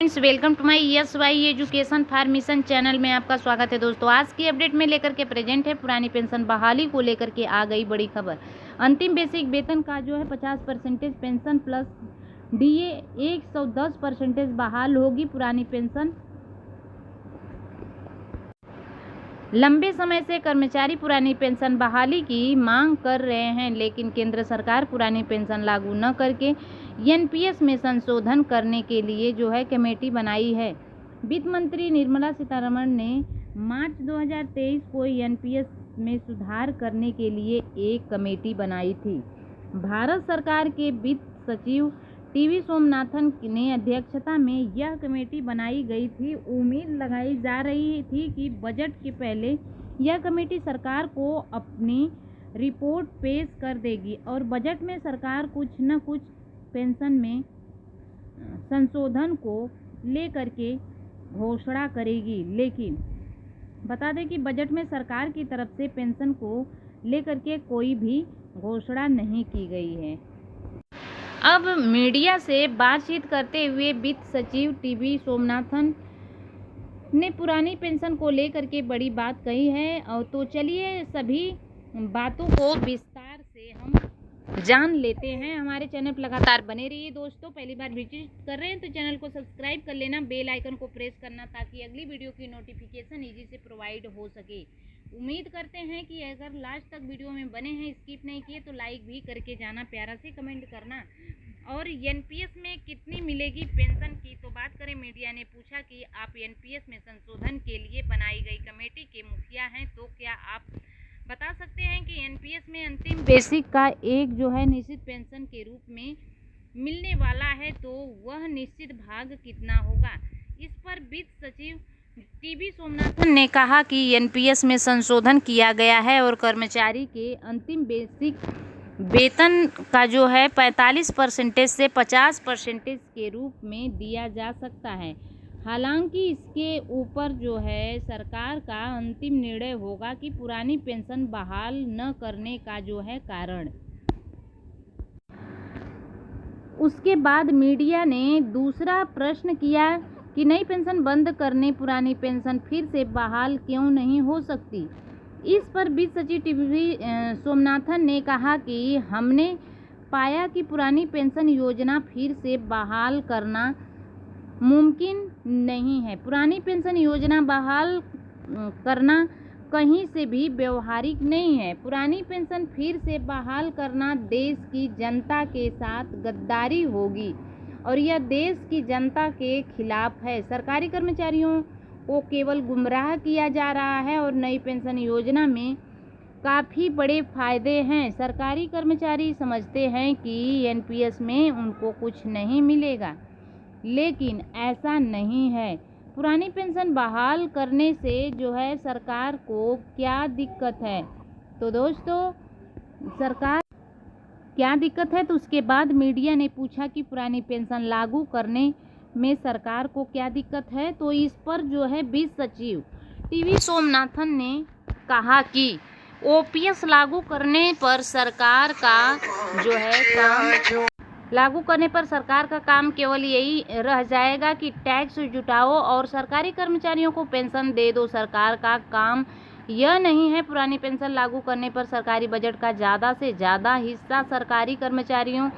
Welcome to my ESY education for mission channel में आपका स्वागत है दोस्तों। आज की अपडेट में लेकर के प्रेजेंट है पुरानी पेंशन बहाली को लेकर के आ गई बड़ी खबर। अंतिम बेसिक वेतन का जो है 50% पेंशन प्लस DA 110% बहाल होगी पुरानी पेंशन। लंबे समय से कर्मचारी पुरानी पेंशन बहाली की मांग कर रहे हैं, लेकिन केंद्र सरकार पुरानी पेंशन लागू न करके NPS में संशोधन करने के लिए जो है कमेटी बनाई है। वित्त मंत्री निर्मला सीतारमण ने मार्च 2023 को NPS में सुधार करने के लिए एक कमेटी बनाई थी। भारत सरकार के वित्त सचिव TV सोमनाथन ने अध्यक्षता में यह कमेटी बनाई गई थी। उम्मीद लगाई जा रही थी कि बजट के पहले यह कमेटी सरकार को अपनी रिपोर्ट पेश कर देगी और बजट में सरकार कुछ न कुछ पेंशन में संशोधन को लेकर के घोषणा करेगी। लेकिन बता दें कि बजट में सरकार की तरफ से पेंशन को लेकर के कोई भी घोषणा नहीं की गई है। अब मीडिया से बातचीत करते हुए वित्त सचिव TV सोमनाथन ने पुरानी पेंशन को लेकर के बड़ी बात कही है। और तो चलिए सभी बातों को विस्तार से हम जान लेते हैं। हमारे चैनल पर लगातार बने रहिए दोस्तों। पहली बार विजिट कर रहे हैं तो चैनल को सब्सक्राइब कर लेना, बेल आइकन को प्रेस करना ताकि अगली वीडियो की नोटिफिकेशन ईजी से प्रोवाइड हो सके। उम्मीद करते हैं कि अगर लास्ट तक वीडियो में बने हैं, स्किप नहीं किए तो लाइक भी करके जाना, प्यारा से कमेंट करना। और NPS में कितनी मिलेगी पेंशन की तो बात करें। मीडिया ने पूछा कि आप NPS में संशोधन के लिए बनाई गई कमेटी के मुखिया हैं, तो क्या आप बता सकते हैं कि NPS में अंतिम बेसिक का एक जो है निश्चित पेंशन के रूप में मिलने वाला है, तो वह निश्चित भाग कितना होगा। इस पर वित्त सचिव TV सोमनाथन ने कहा कि NPS में संशोधन किया गया है और कर्मचारी के अंतिम बेसिक वेतन का जो है 45% से 50% के रूप में दिया जा सकता है। हालांकि इसके ऊपर जो है सरकार का अंतिम निर्णय होगा कि पुरानी पेंशन बहाल न करने का जो है कारण। उसके बाद मीडिया ने दूसरा प्रश्न किया कि नई पेंशन बंद करने पुरानी पेंशन फिर से बहाल क्यों नहीं हो सकती। इस पर वित्त सचिव TV सोमनाथन ने कहा कि हमने पाया कि पुरानी पेंशन योजना फिर से बहाल करना मुमकिन नहीं है। पुरानी पेंशन योजना बहाल करना कहीं से भी व्यवहारिक नहीं है। पुरानी पेंशन फिर से बहाल करना देश की जनता के साथ गद्दारी होगी और यह देश की जनता के खिलाफ है। सरकारी कर्मचारियों को केवल गुमराह किया जा रहा है और नई पेंशन योजना में काफ़ी बड़े फायदे हैं। सरकारी कर्मचारी समझते हैं कि NPS में उनको कुछ नहीं मिलेगा, लेकिन ऐसा नहीं है। पुरानी पेंशन बहाल करने से जो है सरकार को क्या दिक्कत है, तो दोस्तों सरकार क्या दिक्कत है, तो उसके बाद मीडिया ने पूछा कि पुरानी पेंशन लागू करने में सरकार को क्या दिक्कत है। तो इस पर जो है वित्त सचिव TV सोमनाथन ने कहा कि OPS लागू करने पर सरकार का जो है काम केवल यही रह जाएगा कि टैक्स जुटाओ और सरकारी कर्मचारियों को पेंशन दे दो। सरकार का काम यह नहीं है। पुरानी पेंशन लागू करने पर सरकारी बजट का ज़्यादा से ज़्यादा हिस्सा सरकारी कर्मचारियों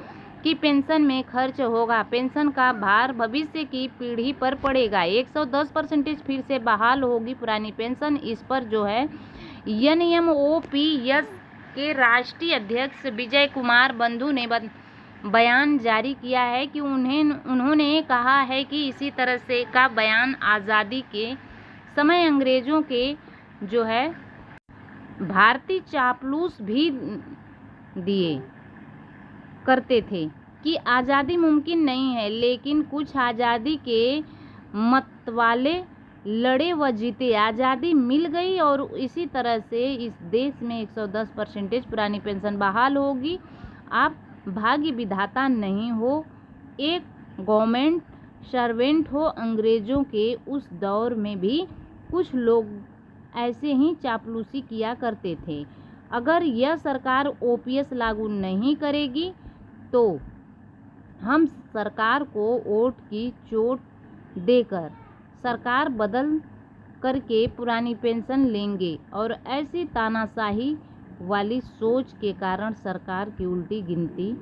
की पेंशन में खर्च होगा। पेंशन का भार भविष्य की पीढ़ी पर पड़ेगा। 110% फिर से बहाल होगी पुरानी पेंशन। इस पर जो है NMOPS के राष्ट्रीय अध्यक्ष विजय कुमार बंधु ने बयान जारी किया है कि उन्होंने कहा है कि इसी तरह से का बयान आज़ादी के समय अंग्रेजों के जो है भारतीय चापलूस भी दिए करते थे कि आज़ादी मुमकिन नहीं है, लेकिन कुछ आज़ादी के मतवाले लड़े व जीते। आज़ादी मिल गई और इसी तरह से इस देश में 110% पुरानी पेंशन बहाल होगी। आप भाग्य विधाता नहीं हो, एक गवर्नमेंट सर्वेंट हो। अंग्रेज़ों के उस दौर में भी कुछ लोग ऐसे ही चापलूसी किया करते थे। अगर यह सरकार OPS लागू नहीं करेगी तो हम सरकार को वोट की चोट देकर सरकार बदल करके पुरानी पेंशन लेंगे और ऐसी तानाशाही वाली सोच के कारण सरकार की उल्टी गिनती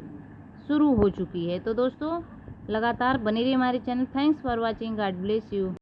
शुरू हो चुकी है। तो दोस्तों लगातार बने रहिए हमारे channel. Thanks for watching. God bless you.